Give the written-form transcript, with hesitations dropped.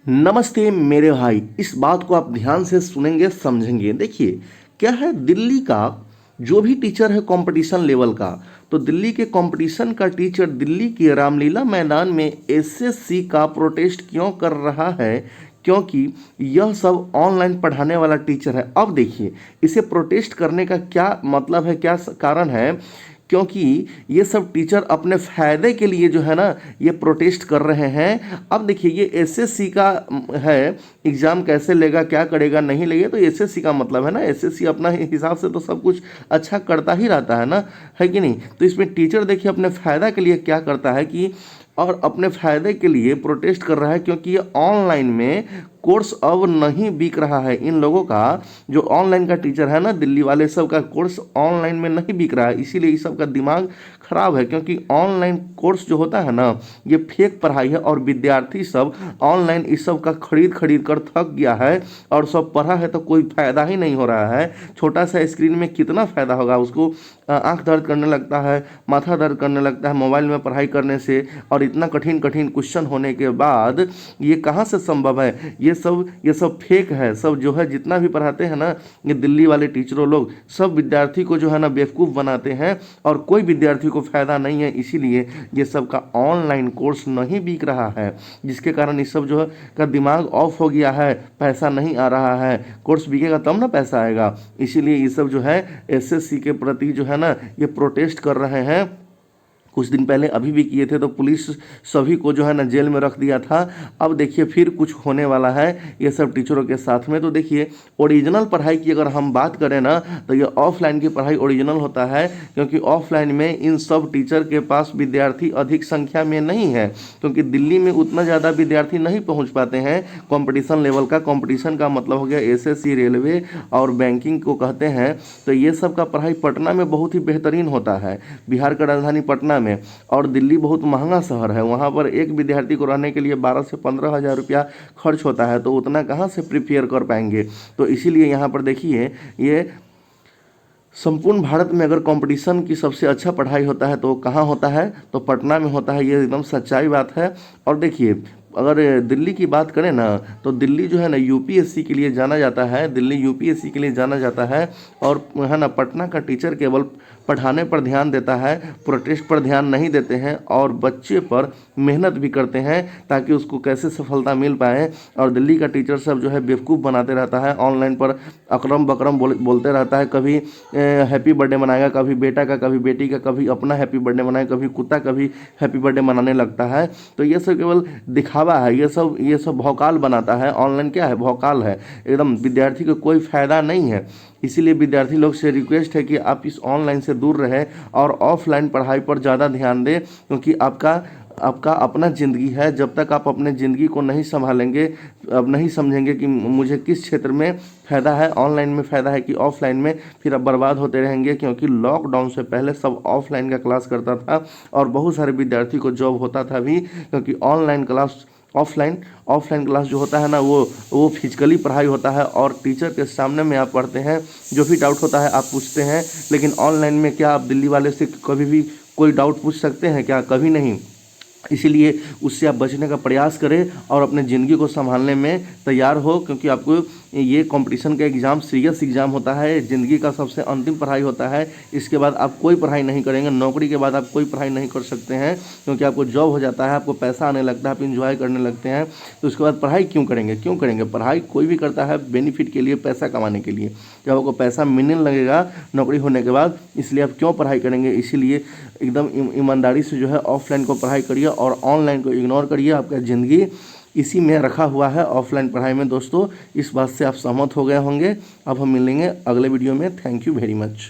नमस्ते मेरे भाई, इस बात को आप ध्यान से सुनेंगे समझेंगे। देखिए क्या है, दिल्ली का जो भी टीचर है कंपटीशन लेवल का, तो दिल्ली के कंपटीशन का टीचर दिल्ली की रामलीला मैदान में एसएससी का प्रोटेस्ट क्यों कर रहा है? क्योंकि यह सब ऑनलाइन पढ़ाने वाला टीचर है। अब देखिए इसे प्रोटेस्ट करने का क्या मतलब है, क्या कारण है? क्योंकि ये सब टीचर अपने फायदे के लिए जो है ना, ये प्रोटेस्ट कर रहे हैं। अब देखिए ये एसएससी का है, एग्जाम कैसे लेगा, क्या करेगा, नहीं लेगा, तो एसएससी का मतलब है ना, एसएससी अपना हिसाब से तो सब कुछ अच्छा करता ही रहता है ना, है कि नहीं? तो इसमें टीचर देखिए अपने फायदा के लिए क्या करता है कि और अपने फायदे के लिए प्रोटेस्ट कर रहा है, क्योंकि ये ऑनलाइन में कोर्स अब नहीं बिक रहा है। इन लोगों का जो ऑनलाइन का टीचर है ना, दिल्ली वाले सब का कोर्स ऑनलाइन में नहीं बिक रहा है, इसीलिए इस सब का दिमाग खराब है। क्योंकि ऑनलाइन कोर्स जो होता है ना, ये फेक पढ़ाई है और विद्यार्थी सब ऑनलाइन इस सब का खरीद खरीद कर थक गया है और सब पढ़ा है तो कोई फायदा ही नहीं हो रहा है। छोटा सा स्क्रीन में कितना फायदा होगा उसको? आंख दर्द करने लगता है, माथा दर्द करने लगता है मोबाइल में पढ़ाई करने से, और इतना कठिन कठिन क्वेश्चन होने के बाद ये कहाँ से संभव है? ये सब फेक है। सब जो है जितना भी पढ़ाते हैं ना, ये दिल्ली वाले टीचरों लोग सब विद्यार्थी को जो है ना बेवकूफ़ बनाते हैं और कोई विद्यार्थी को फायदा नहीं है। इसीलिए ये सब का ऑनलाइन कोर्स नहीं बिक रहा है, जिसके कारण इस सब जो है का दिमाग ऑफ हो गया है, पैसा नहीं आ रहा है। कोर्स बिकेगा तब ना पैसा आएगा। इसीलिए ये सब जो है एसएससी के प्रति जो है ना, ये प्रोटेस्ट कर रहे हैं। कुछ दिन पहले अभी भी किए थे, तो पुलिस सभी को जो है ना जेल में रख दिया था। अब देखिए फिर कुछ होने वाला है ये सब टीचरों के साथ में। तो देखिए ओरिजिनल पढ़ाई की अगर हम बात करें ना, तो ये ऑफलाइन की पढ़ाई ओरिजिनल होता है, क्योंकि ऑफलाइन में इन सब टीचर के पास विद्यार्थी अधिक संख्या में नहीं है, क्योंकि दिल्ली में उतना ज़्यादा विद्यार्थी नहीं पहुँच पाते हैं कॉम्पिटिशन लेवल का। कॉम्पिटिशन का मतलब हो गया एसएससी, रेलवे और बैंकिंग को कहते हैं। तो ये सब का पढ़ाई पटना में बहुत ही बेहतरीन होता है, बिहार का राजधानी पटना में। और दिल्ली बहुत महंगा शहर है, वहाँ पर एक विद्यार्थी को रहने के लिए 12 से 15 हज़ार रुपया खर्च होता है, तो उतना कहाँ से प्रिपेयर कर पाएंगे? तो इसीलिए यहाँ पर देखिए ये संपूर्ण भारत में अगर कंपटीशन की सबसे अच्छा पढ़ाई होता है तो कहाँ होता है? तो पटना में होता है। ये एकदम सच्चाई बात है। और देखिए अगर दिल्ली की बात करें ना, तो दिल्ली जो है ना यूपीएससी के लिए जाना जाता है, दिल्ली यूपीएससी के लिए जाना जाता है। और है ना पटना का टीचर केवल पढ़ाने पर ध्यान देता है, प्रोटेस्ट पर ध्यान नहीं देते हैं, और बच्चे पर मेहनत भी करते हैं ताकि उसको कैसे सफलता मिल पाए। और दिल्ली का टीचर सब जो है बेवकूफ़ बनाते रहता है, ऑनलाइन पर अकरम बकरम बोलते रहता है। कभी हैप्पी बर्थडे मनाएगा, कभी बेटा का, कभी बेटी का, कभी अपना हैप्पी बर्थडे मनाएगा, कभी कुत्ता का भी हैप्पी बर्थडे मनाने लगता है। तो ये सब केवल दिखावा है, ये सब भौकाल बनाता है। ऑनलाइन क्या है? भौकाल है एकदम। विद्यार्थी को कोई फायदा नहीं है। इसीलिए विद्यार्थी लोग से रिक्वेस्ट है कि आप इस ऑनलाइन से दूर रहें और ऑफलाइन पढ़ाई पर ज़्यादा ध्यान दें, क्योंकि आपका अपना ज़िंदगी है। जब तक आप अपने ज़िंदगी को नहीं संभालेंगे, अब नहीं समझेंगे कि मुझे किस क्षेत्र में फ़ायदा है, ऑनलाइन में फ़ायदा है कि ऑफलाइन में, फिर आप बर्बाद होते रहेंगे। क्योंकि लॉकडाउन से पहले सब ऑफलाइन का क्लास करता था और बहुत सारे विद्यार्थी को जॉब होता था भी, क्योंकि ऑनलाइन क्लास ऑफलाइन क्लास जो होता है ना, वो फिजिकली पढ़ाई होता है और टीचर के सामने में आप पढ़ते हैं। जो भी डाउट होता है आप पूछते हैं। लेकिन ऑनलाइन में क्या आप दिल्ली वाले से कभी भी कोई डाउट पूछ सकते हैं क्या? कभी नहीं। इसीलिए उससे आप बचने का प्रयास करें और अपने ज़िंदगी को संभालने में तैयार हो, क्योंकि आपको ये कंपटीशन का एग्ज़ाम सीरियस एग्ज़ाम होता है, ज़िंदगी का सबसे अंतिम पढ़ाई होता है। इसके बाद आप कोई पढ़ाई नहीं करेंगे, नौकरी के बाद आप कोई पढ़ाई नहीं कर सकते हैं, क्योंकि आपको जॉब हो जाता है, आपको पैसा आने लगता है, आप इंजॉय करने लगते हैं। तो उसके बाद पढ़ाई क्यों करेंगे? क्यों करेंगे? पढ़ाई कोई भी करता है बेनिफिट के लिए, पैसा कमाने के लिए। जब आपको पैसा मिलने लगेगा नौकरी होने के बाद, इसलिए आप क्यों पढ़ाई करेंगे? इसीलिए एकदम ईमानदारी से जो है ऑफलाइन को पढ़ाई करिए और ऑनलाइन को इग्नोर करिए। आपका ज़िंदगी इसी में रखा हुआ है, ऑफलाइन पढ़ाई में। दोस्तों इस बात से आप सहमत हो गए होंगे। अब हम मिलेंगे अगले वीडियो में। Thank you very much.